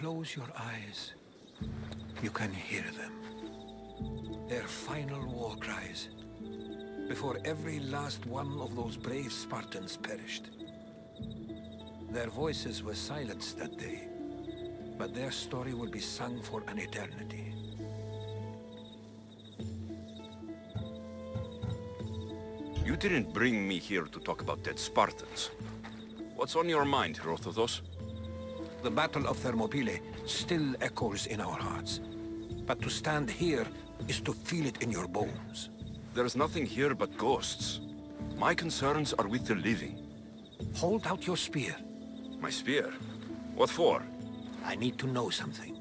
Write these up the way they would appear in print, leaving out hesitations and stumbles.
close your eyes, you can hear them. Their final war cries, before every last one of those brave Spartans perished. Their voices were silenced that day, but their story will be sung for an eternity. You didn't bring me here to talk about dead Spartans. What's on your mind, Herodotos? The Battle of Thermopylae still echoes in our hearts. But to stand here is to feel it in your bones. There's nothing here but ghosts. My concerns are with the living. Hold out your spear. My spear? What for? I need to know something.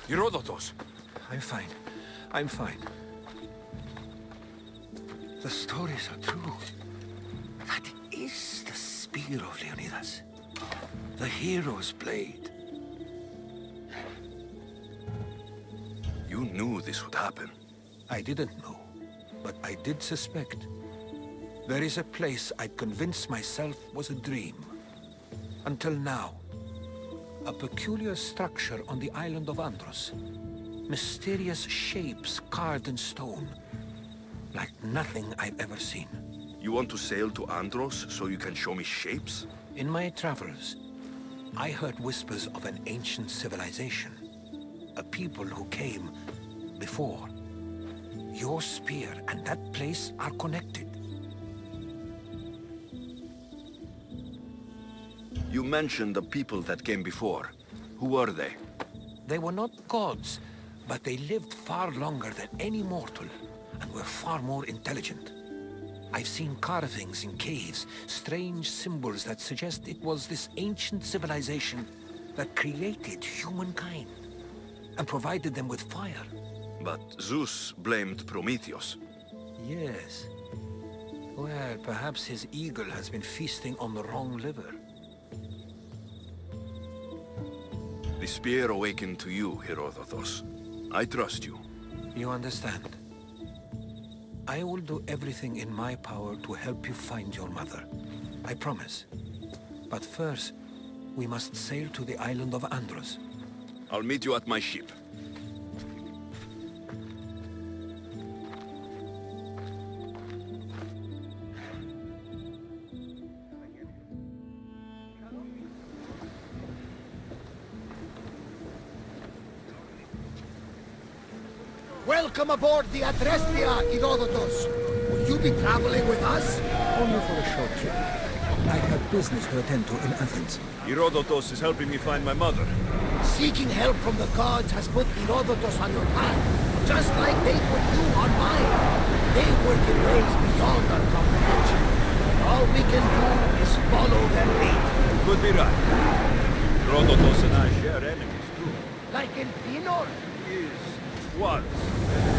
Herodotos! I'm fine. I'm fine. The stories are true. That is the spear of Leonidas. The hero's blade. You knew this would happen. I didn't know, but I did suspect. There is a place I'd convinced myself was a dream. Until now. A peculiar structure on the island of Andros. Mysterious shapes carved in stone. Like nothing I've ever seen. You want to sail to Andros so you can show me shapes? In my travels, I heard whispers of an ancient civilization. A people who came before. Your spear and that place are connected. You mentioned the people that came before. Who were they? They were not gods, but they lived far longer than any mortal, and were far more intelligent. I've seen carvings in caves, strange symbols that suggest it was this ancient civilization that created humankind, and provided them with fire. But Zeus blamed Prometheus. Yes. Well, perhaps his eagle has been feasting on the wrong liver. The spear awakened to you, Herodotos. I trust you. You understand? I will do everything in my power to help you find your mother. I promise. But first, we must sail to the island of Andros. I'll meet you at my ship. Welcome aboard the Athens, Herodotos. Will you be traveling with us? Only for a short trip. I have business to attend to in Athens. Herodotos is helping me find my mother. Seeking help from the gods has put Herodotos on your path, just like they put you on mine. They work in ways beyond our comprehension. All we can do is follow their lead. You could be right. Herodotos and I share enemies too. Like in Pinor? Was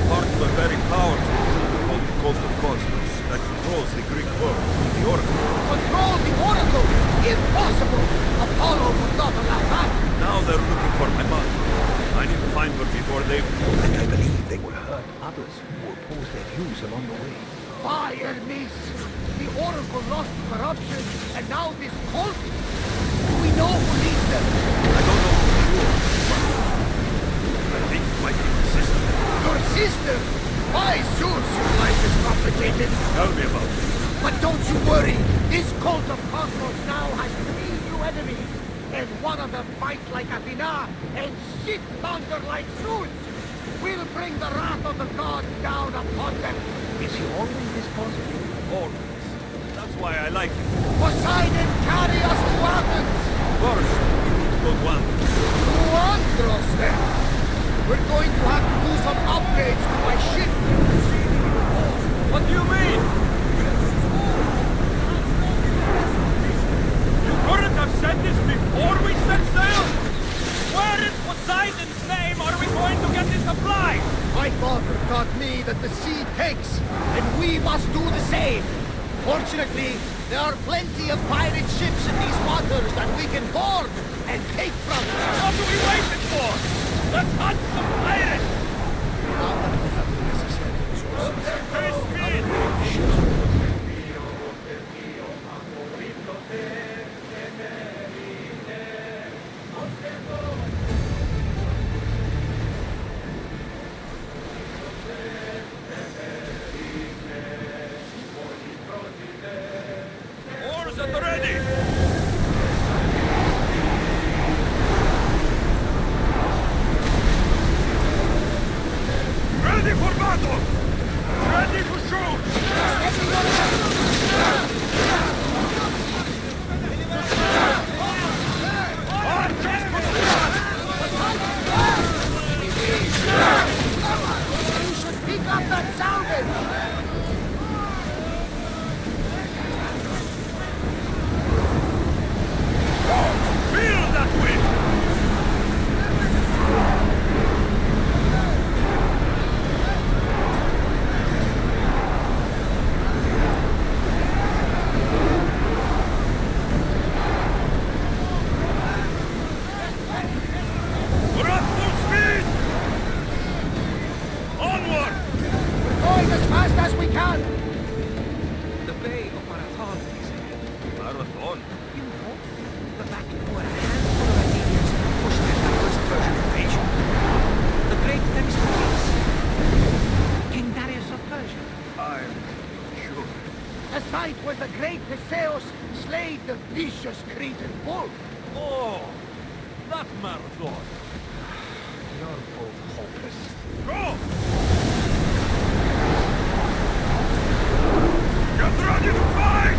part of a very powerful group called the Cult of Cosmos that controls the Greek world, the Oracle. Control the Oracle? Impossible! Apollo would not allow that. Now they're looking for my mother. I need to find her before they... And I believe they will hurt others who oppose their views along the way. By Hermes! The Oracle lost to corruption, and now this cult? Do we know who leads them? I don't know for sure. I think it might be my sister. Your sister? Why, Zeus, your life is complicated. Tell me about it. But don't you worry. This cult of Cosmos now has 3 new enemies. And one of them fights like Athena and shits thunder like Zeus. We'll bring the wrath of the gods down upon them. Is he always this positive? Always. That's why I like it. Poseidon, carry us to Athens. First, we need to go to Andros. To Andros, then. We're going to have to do some upgrades to my ship. What do you mean? You couldn't have said this before we set sail? Where in Poseidon's name are we going to get the supplies? My father taught me that the sea takes, and we must do the same. Fortunately, there are plenty of pirate ships in these waters that we can board and take from. What are we waiting for? Let's hunt some pirates! Now that we have the necessary resources. Oars at the ready! Ready for battle! Ready to shoot! On just for the You should pick up that salvage! Feel that wind! We're at full speed! Onward! We're going as fast as we can! The Bay of Marathon is ahead. Marathon? You know, the battle where a handful of Athenians pushed back the first Persian invasion. The great Themistocles. King Darius of Persia. I'm sure. The site where the great Theseus slayed the vicious Cretan bull. Oh! That marathon! You're both hopeless. Go! Get ready to fight!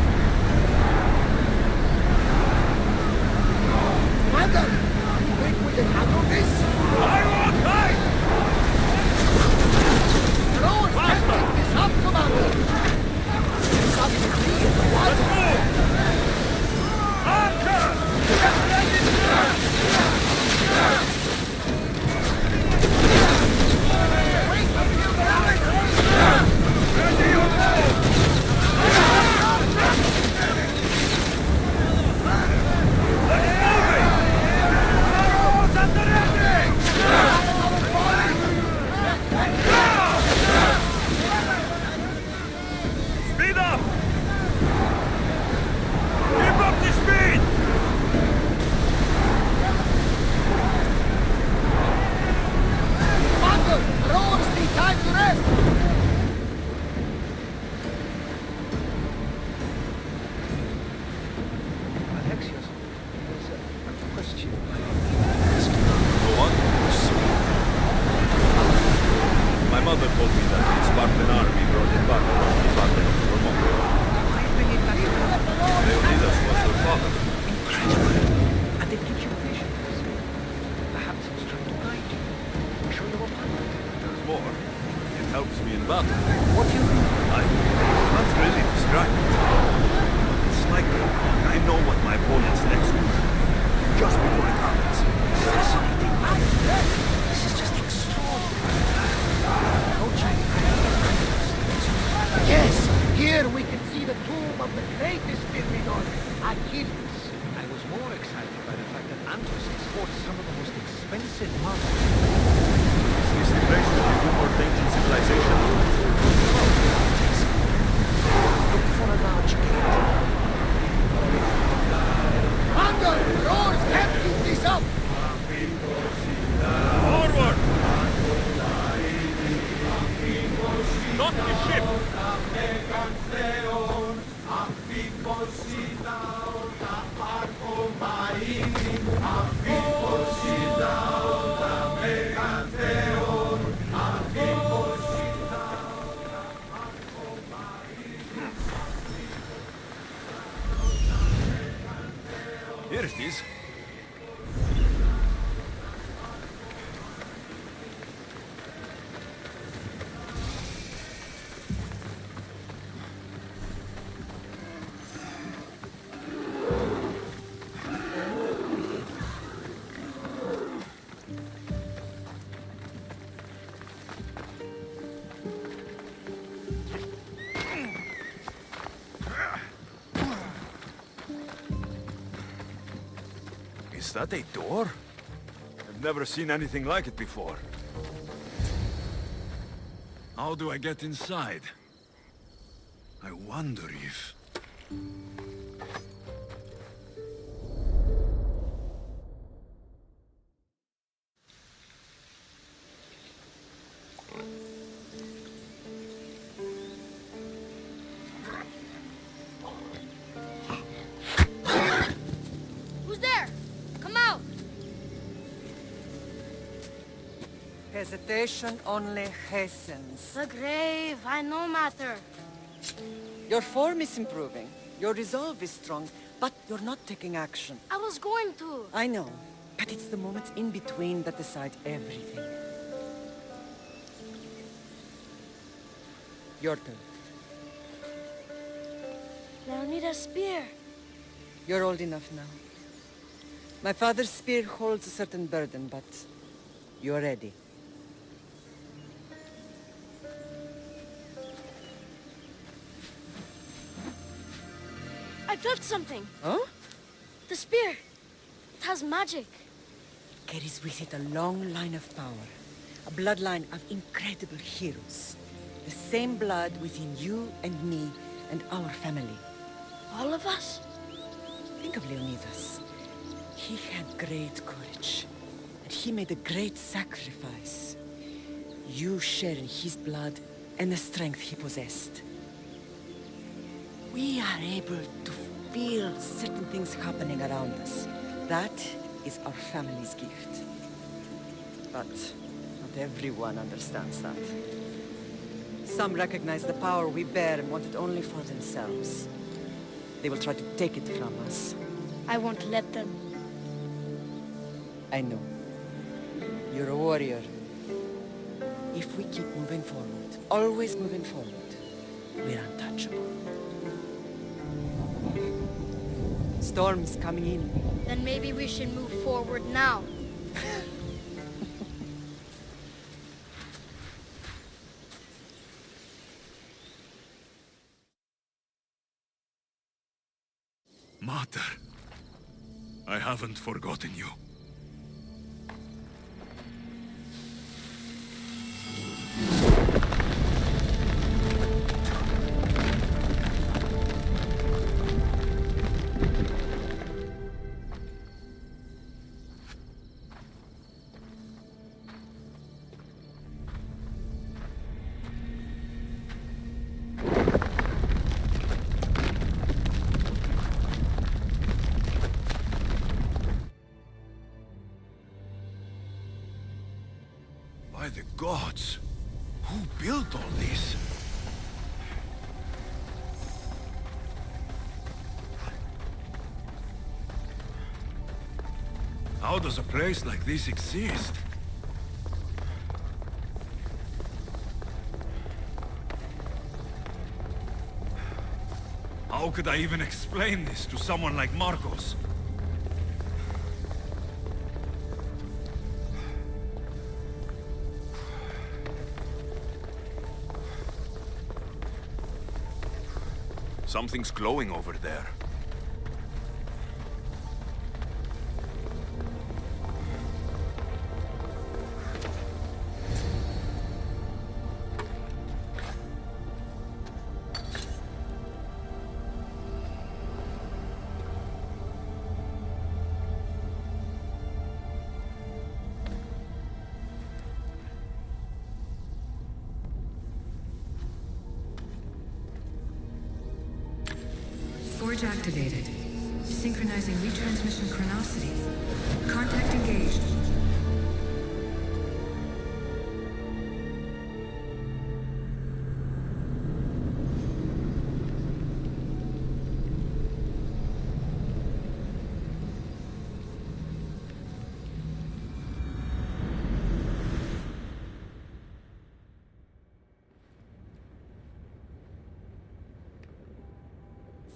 Commander, you think we can handle this? I won't fight! Rose can pick this up, Commander! There's up to me in the Let's water! move! Anchor! Get ready! helps me in battle. What do you mean? I can't really describe it. It's like I know what my opponent's next move just before it happens. Fascinating. This is just extraordinary. No Chinese. Yes, here we can see the tomb of the greatest Myrmidon, Achilles. I was more excited by the fact that Andros exports some of the most expensive marble. Is this the place where you do more ancient civilization? Look for a large gate. Hunger! Roars can't keep this up! Forward! Not the ship! Here it is. Is that a door? I've never seen anything like it before. How do I get inside? I wonder if... Who's there? Come out! Hesitation only hastens. The grave, I no matter. Your form is improving. Your resolve is strong, but you're not taking action. I was going to. I know, but it's the moments in between that decide everything. Your turn. Leonidas' spear. You're old enough now. My father's spear holds a certain burden, but you're ready. I felt something. Huh? The spear. It has magic. Carries with it a long line of power. A bloodline of incredible heroes. The same blood within you and me and our family. All of us? Think of Leonidas. He had great courage, and he made a great sacrifice. You share in his blood and the strength he possessed. We are able to feel certain things happening around us. That is our family's gift. But not everyone understands that. Some recognize the power we bear and want it only for themselves. They will try to take it from us. I won't let them. I know. You're a warrior. If we keep moving forward, always moving forward, we're untouchable. Storm is coming in. Then maybe we should move forward now. Mater, I haven't forgotten you. By the gods! Who built all this? How does a place like this exist? How could I even explain this to someone like Marcos? Something's glowing over there. Forge activated. Synchronizing retransmission chronicity. Contact engaged.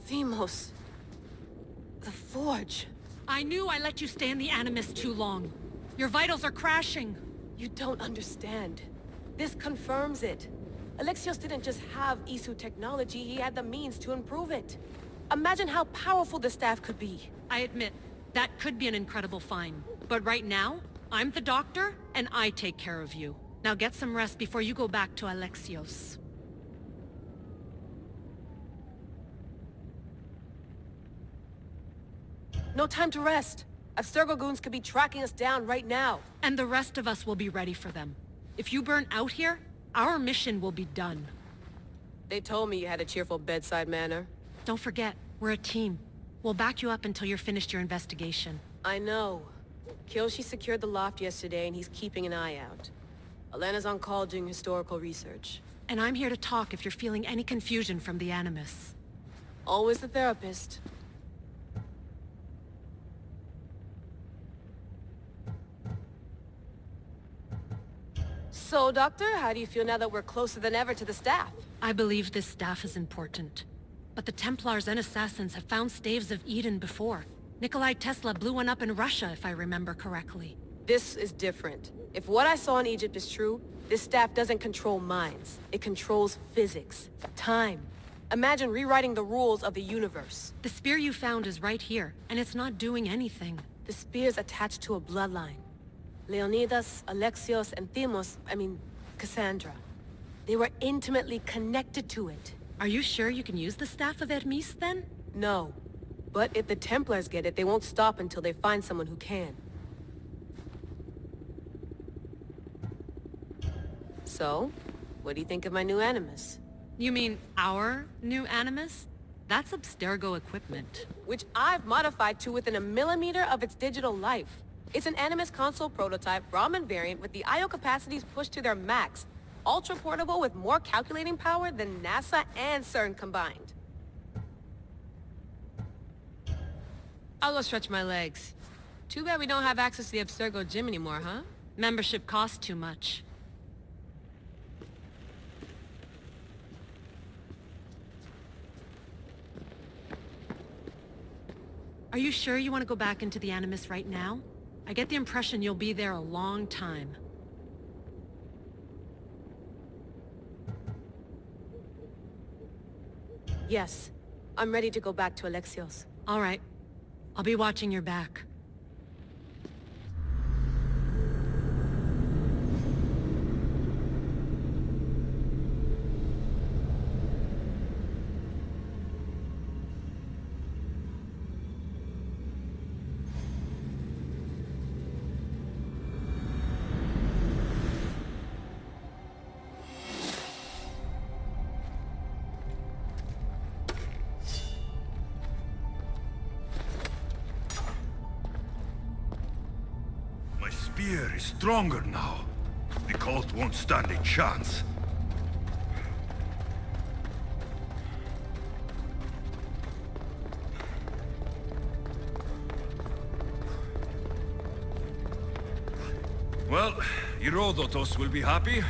Deimos. The Forge. I knew I let you stay in the Animus too long. Your vitals are crashing. You don't understand. This confirms it. Alexios didn't just have Isu technology, he had the means to improve it. Imagine how powerful the staff could be. I admit, that could be an incredible find. But right now, I'm the doctor, and I take care of you. Now get some rest before you go back to Alexios. No time to rest. Abstergo goons could be tracking us down right now. And the rest of us will be ready for them. If you burn out here, our mission will be done. They told me you had a cheerful bedside manner. Don't forget, we're a team. We'll back you up until you're finished your investigation. I know. Kiyoshi secured the loft yesterday and he's keeping an eye out. Elena's on call doing historical research. And I'm here to talk if you're feeling any confusion from the Animus. Always the therapist. So, Doctor, how do you feel now that we're closer than ever to the staff? I believe this staff is important. But the Templars and Assassins have found staves of Eden before. Nikolai Tesla blew one up in Russia, if I remember correctly. This is different. If what I saw in Egypt is true, this staff doesn't control minds. It controls physics, time. Imagine rewriting the rules of the universe. The spear you found is right here, and it's not doing anything. The spear's attached to a bloodline. Leonidas, Alexios, and Deimos, Cassandra. They were intimately connected to it. Are you sure you can use the Staff of Hermes, then? No. But if the Templars get it, they won't stop until they find someone who can. So, what do you think of my new Animus? You mean our new Animus? That's Abstergo equipment. Which I've modified to within a millimeter of its digital life. It's an Animus console prototype, Brahmin variant, with the I/O capacities pushed to their max. Ultra-portable with more calculating power than NASA and CERN combined. I'll go stretch my legs. Too bad we don't have access to the Abstergo gym anymore, huh? Membership costs too much. Are you sure you want to go back into the Animus right now? I get the impression you'll be there a long time. Yes. I'm ready to go back to Alexios. All right. I'll be watching your back. Spear is stronger now. The cult won't stand a chance. Well, Herodotos will be happy.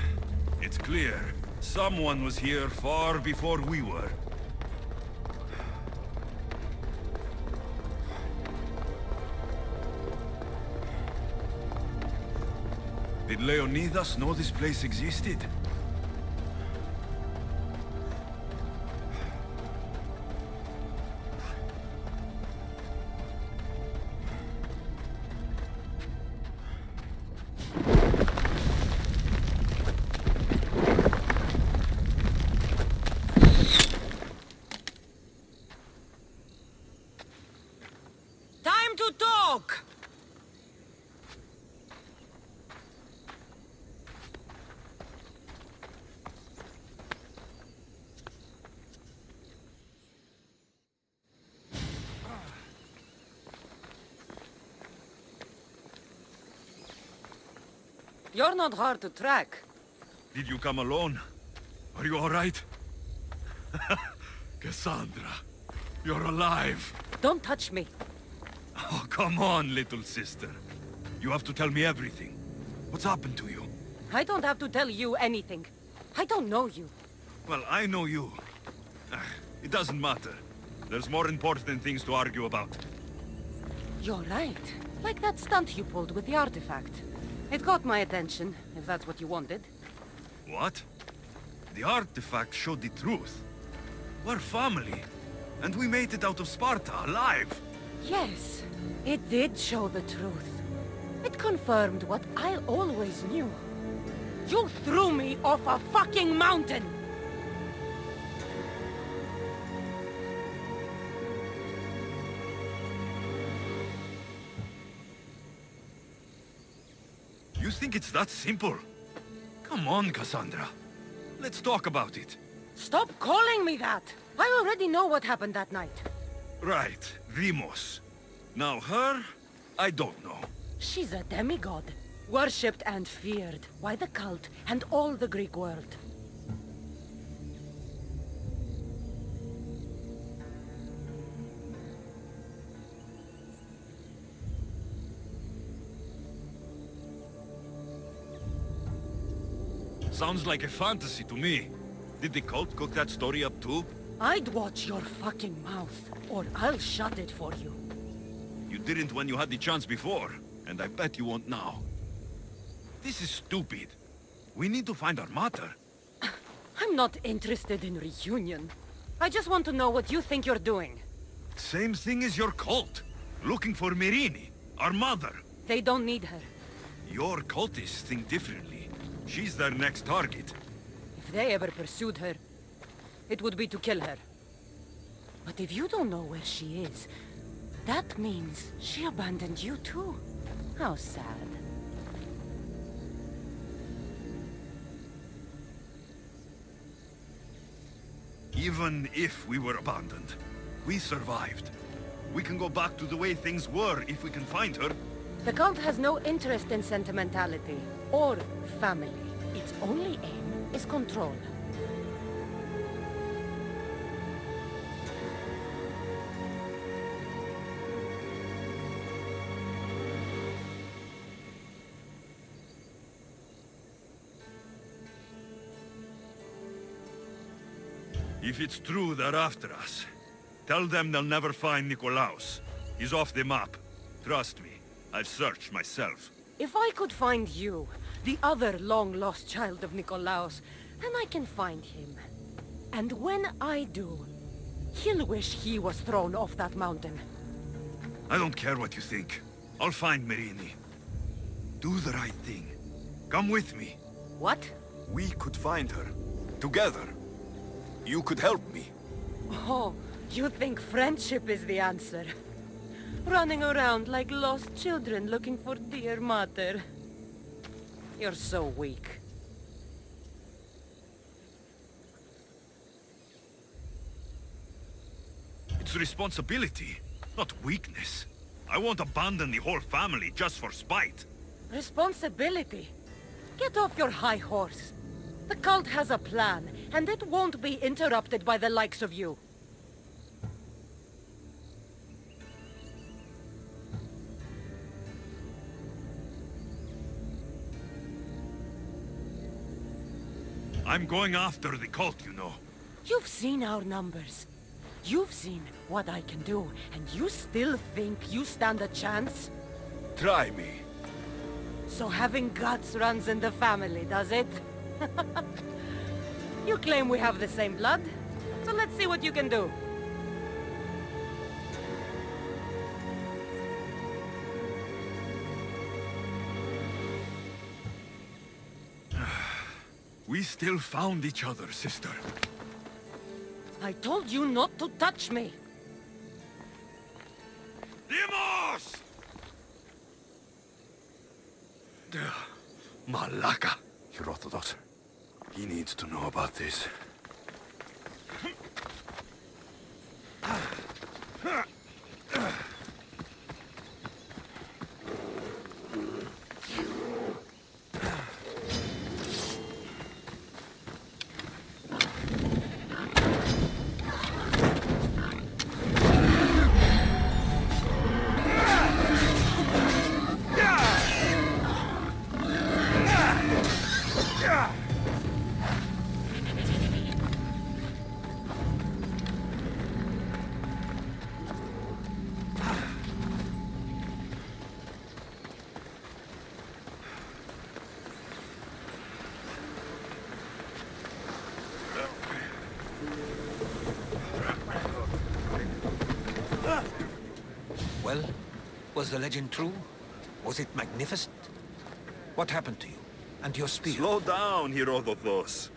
It's clear. Someone was here far before we were. Did Leonidas know this place existed? Time to talk! You're not hard to track. Did you come alone? Are you all right? Cassandra, you're alive. Don't touch me. Oh, come on, little sister. You have to tell me everything. What's happened to you? I don't have to tell you anything. I don't know you. Well, I know you. It doesn't matter. There's more important things to argue about. You're right. Like that stunt you pulled with the artifact. It got my attention, if that's what you wanted. What? The artifact showed the truth. We're family. And we made it out of Sparta alive. Yes, it did show the truth. It confirmed what I always knew. You threw me off a fucking mountain! You think it's that simple? Come on, Cassandra. Let's talk about it. Stop calling me that! I already know what happened that night. Right, Deimos. Now her, I don't know. She's a demigod. Worshipped and feared by the cult and all the Greek world. Sounds like a fantasy to me. Did the cult cook that story up too? I'd watch your fucking mouth, or I'll shut it for you. You didn't when you had the chance before, and I bet you won't now. This is stupid. We need to find our mater. I'm not interested in reunion. I just want to know what you think you're doing. Same thing as your cult. Looking for Myrrine, our mother. They don't need her. Your cultists think differently. She's their next target. If they ever pursued her, it would be to kill her. But if you don't know where she is, that means she abandoned you too. How sad. Even if we were abandoned, we survived. We can go back to the way things were if we can find her. The cult has no interest in sentimentality or family. Its only aim is control. If it's true they're after us, tell them they'll never find Nikolaos. He's off the map. Trust me, I've searched myself. If I could find you, the other long-lost child of Nikolaos, then I can find him. And when I do, he'll wish he was thrown off that mountain. I don't care what you think. I'll find Myrrine. Do the right thing. Come with me. What? We could find her. Together. You could help me. Oh, you think friendship is the answer? Running around like lost children looking for dear mother. You're so weak. It's responsibility, not weakness. I won't abandon the whole family just for spite. Responsibility? Get off your high horse. The cult has a plan, and it won't be interrupted by the likes of you. I'm going after the cult, you know. You've seen our numbers. You've seen what I can do, and you still think you stand a chance? Try me. So having guts runs in the family, does it? You claim we have the same blood, so let's see what you can do. We still found each other, sister. I told you not to touch me! Deimos! Malaka. Herodotus. He needs to know about this. Well, was the legend true? Was it magnificent? What happened to you? And your spear? Slow down, Herodotos.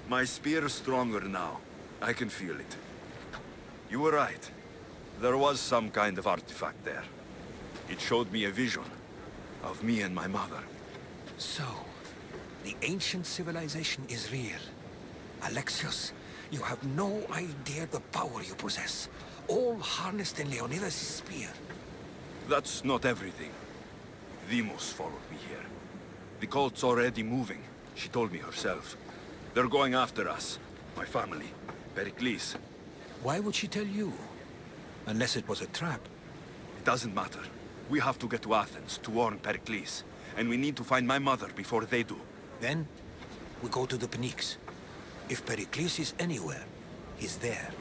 My spear is stronger now. I can feel it. You were right. There was some kind of artifact there. It showed me a vision of me and my mother. So, the ancient civilization is real. Alexios, you have no idea the power you possess. All harnessed in Leonidas' spear. That's not everything. Deimos followed me here. The cult's already moving. She told me herself. They're going after us. My family. Pericles. Why would she tell you? Unless it was a trap. It doesn't matter. We have to get to Athens to warn Pericles. And we need to find my mother before they do. Then, we go to the Pnyx. If Pericles is anywhere, he's there.